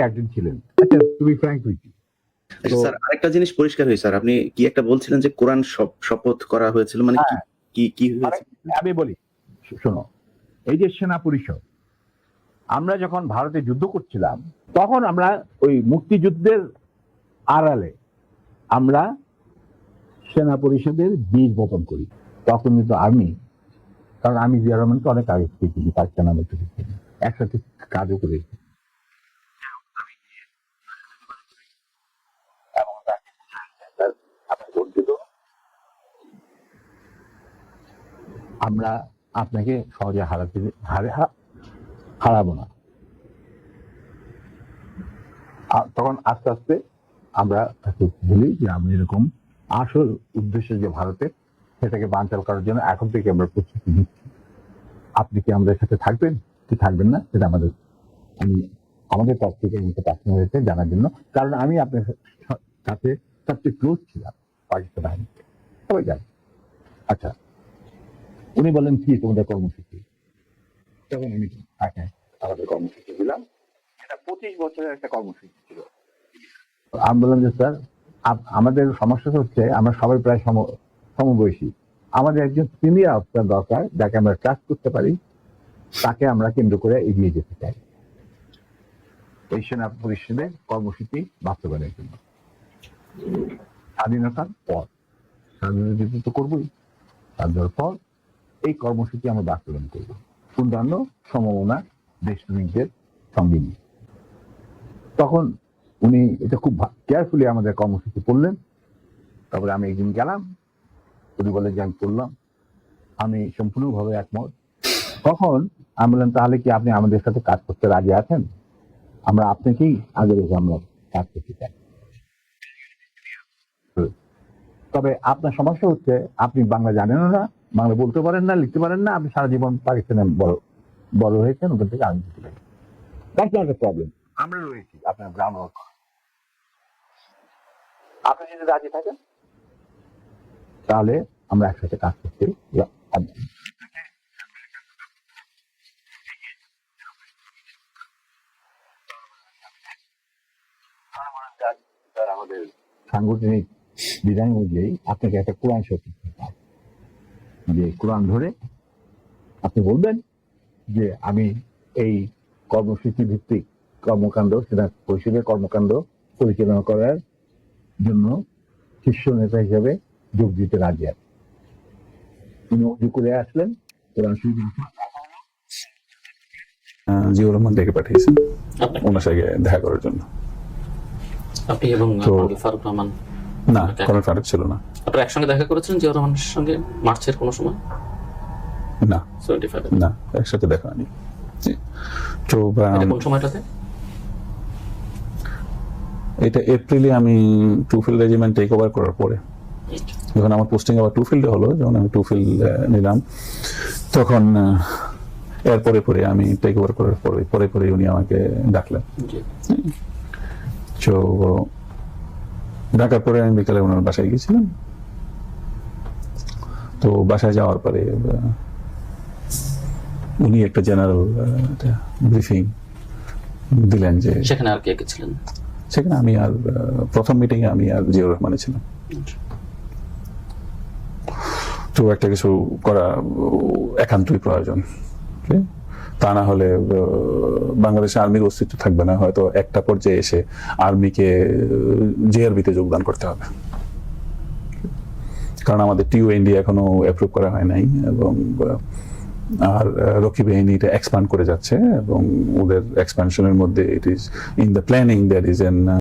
একজন ছিলেন। আচ্ছা, তুমি ফ্র্যাঙ্ক উইথ আচ্ছা স্যার, আরেকটা জিনিস পরিষ্কার হয়েছে স্যার, আপনি কি একটা বলছিলেন যে কোরআন শপথ করা হয়েছিল, মানে কি কি কি হয়েছে? আমি বলি, শোনো, এই যে সেনা পরিষদ, আমরা যখন ভারতে যুদ্ধ করছিলাম তখন আমরা ওই মুক্তিযুদ্ধের আড়ালে আমরা সেনা পরিষদের বীজ বপন করি। তখন কিন্তু আর্মি, কারণ আমি জিয়া রহমানকে অনেক আগে থেকে পাকিস্তান আমি একসাথে কাজও করেছি। আমরা আপনাকে সহজে হারাবো না। তখন আস্তে আস্তে আমরা বলি যে আমি এরকম আসল উদ্দেশ্য যে ভারতের, সেটাকে বানচাল করার জন্য এখন থেকে আমরা প্রস্তুতি নিচ্ছি। আপনি কি আমাদের সাথে থাকবেন কি থাকবেন না, সেটা আমাদের তরফ থেকে প্রার্থনা হয়েছে জানার জন্য। কারণ আমি আপনার সাথে সবচেয়ে ক্লোজ ছিলাম পাকিস্তান বাহিনীতে, সবাই জানে। আচ্ছা, উনি বলেন কি তোমাদের কর্মসূচি, তখন আমি আমাদের কর্মসূচি দিলাম। এটা 25 বছরের একটা কর্মসূচি ছিল। আমি বললাম যে স্যার, আমাদের সমস্যা হচ্ছে আমরা সবাই প্রায় সমবয়সী, আমাদের একজন সিনিয়র অফিসার দরকার যাকে আমরা ট্রাস্ট করতে পারি, তাকে আমরা কেন্দ্র করে এগিয়ে যেতে চাই এই সেনা পরিষদের কর্মসূচি বাস্তবায়নের জন্য। স্বাধীনতার পর, স্বাধীনতা তো করবোই, স্বাধীনতার পর এই কর্মসূচি আমরা বাস্তবায়ন করব অন্যান্য সমমনা দেশপ্রেমিকদের সঙ্গে নিয়ে। তখন উনি এটা খুব কেয়ারফুলি আমাদের কর্মসূচি পড়লেন। তারপরে আমি একদিন গেলাম, উনি বলেন যে আমি পড়লাম, আমি সম্পূর্ণভাবে একমত। তখন আমি বললাম তাহলে কি আপনি আমাদের সাথে কাজ করতে রাজি আছেন? আমরা আপনাকেই আগে রেখে আমরা কাজ করতে চাই। তবে আপনার সমস্যা হচ্ছে আপনি বাংলা জানেন না, বাংলা বলতে পারেন না, লিখতে পারেন না, আপনি সারা জীবন পাকিস্তানে বড় হয়েছেন, ওখান থেকে আমি দিতে পারি। দ্যাটস নট এ প্রবলেম, আমরা রয়েছি আপনার গ্রাউন্ড ওয়ার্ক। আপনি যদি রাজি থাকেন তাহলে আমরা একসাথে কাজ করতে। আমাদের সাংগঠনিক বিধান অনুযায়ী আপনাকে একটা কোরআন শরীফ যে কোরআন ধরে আপনি বলবেন যে আমি এই কর্মসূচি ভিত্তিক কর্মকাণ্ড, সেনা পরিষদের কর্মকাণ্ড পরিচালনা করার জন্য শীর্ষ নেতা হিসেবে যোগ দিতে রাজি আছেন। তিনি অজু করে আসলেন, কোরআন শরীফ জিয়াউর রহমান ডেকে পাঠিয়েছেন ওনার সঙ্গে দেখা করার জন্য। আপনি এবং ফারুক রহমান? না, কোনো ফারুক ছিল না। আপনারা একসঙ্গে দেখা করেছিলেন জিয়াউর রহমানের সঙ্গে মার্চের কোনো সময়? না, 75 না, একসাথে দেখা হয়নি। তো কোন সময়টাতে? এটা এপ্রিলে আমি টুফিল্ড রেজিমেন্ট টেক ওভার করার পরে, যখন আমার পোস্টিং আবার টুফিল্ডে হলো, যখন আমি টুফিল্ড নিলাম, তখন এর পরে আমি টেক ওভার করার পরে উনি আমাকে ডাকলেন। তো ডাকার পরে আমি বিকালে ওনার বাসায় গেছিলাম। তো বাসায় যাওয়ার পরে উনি একটা জেনারেল ব্রিফিং দিলেন যে সেখানে আর কে কে ছিলেন? সেখানে আমি আর প্রথম মিটিং এ আমি আর জিয়াউর রহমানে ছিলাম। তো একটা কিছু করা একান্তই প্রয়োজন, তা না হলে বাংলাদেশে আর্মির অস্তিত্ব থাকবে না। হয়তো একটা পর্যায়ে এসে আর্মিকে জেআরবিতে যোগদান করতে হবে, কারণ আমাদের টিউএনডি এখনো অ্যাপ্রুভ করা হয় নাই, এবং আর রক্ষী বাহিনীটা এক্সপ্যান্ড করে যাচ্ছে, এবং ওদের এক্সপ্যানশনের মধ্যে it is in the planning that is an